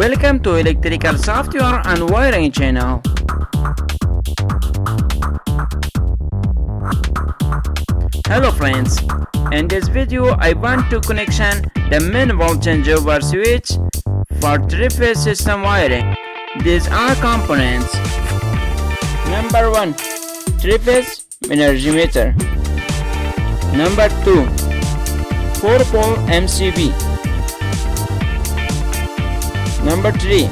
Welcome to Electrical Software and Wiring channel. Hello friends, in this video I want to connection the main voltage changeover switch for 3-phase system wiring. These are components. Number 1, 3-phase energy meter. Number 2, 4-pole MCB. Number 3,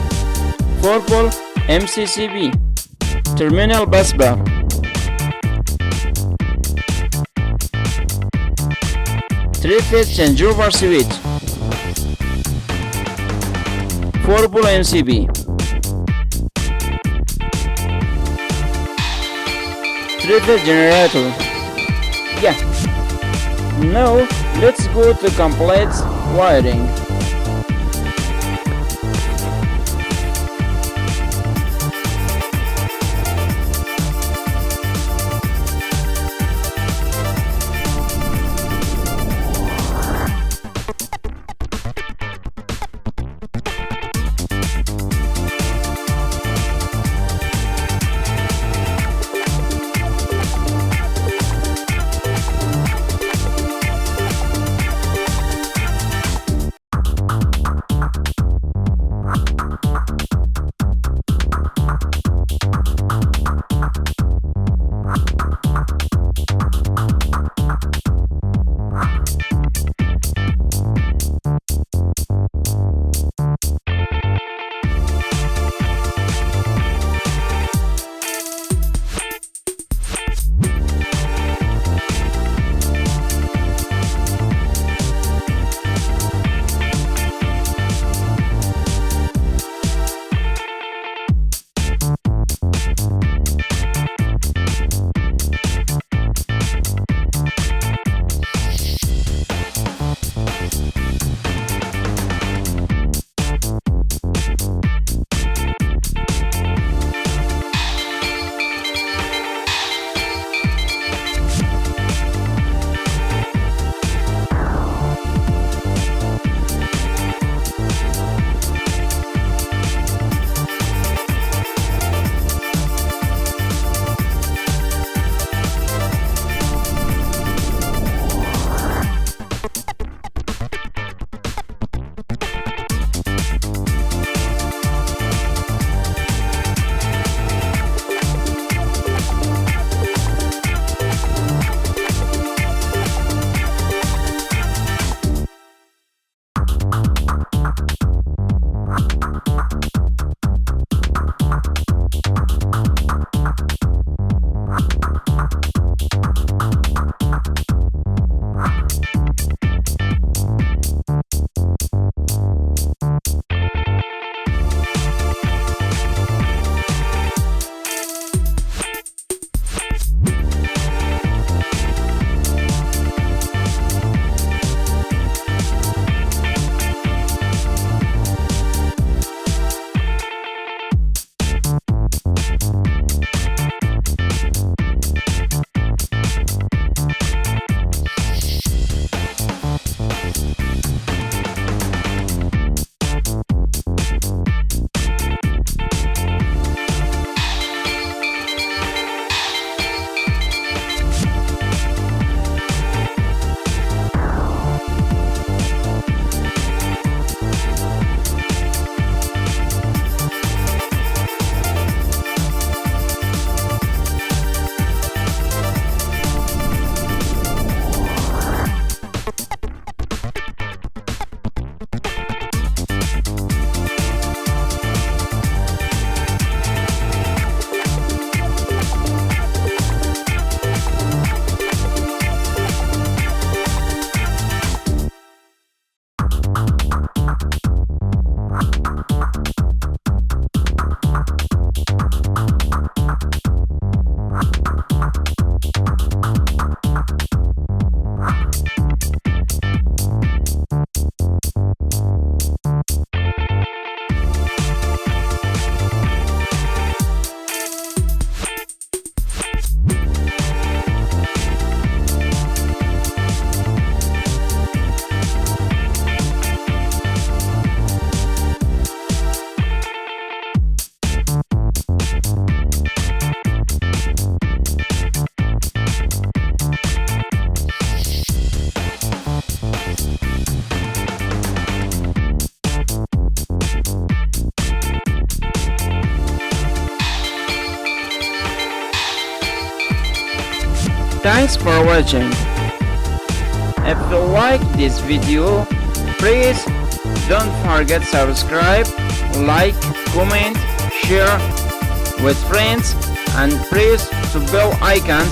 4-pole MCCB terminal bus bar. Three-phase changeover switch, 4-pole MCB, 3-phase generator. Yeah. Now let's go to complete wiring. Thanks for watching. If you like this video, please don't forget subscribe, like, comment, share with friends, and press the bell icon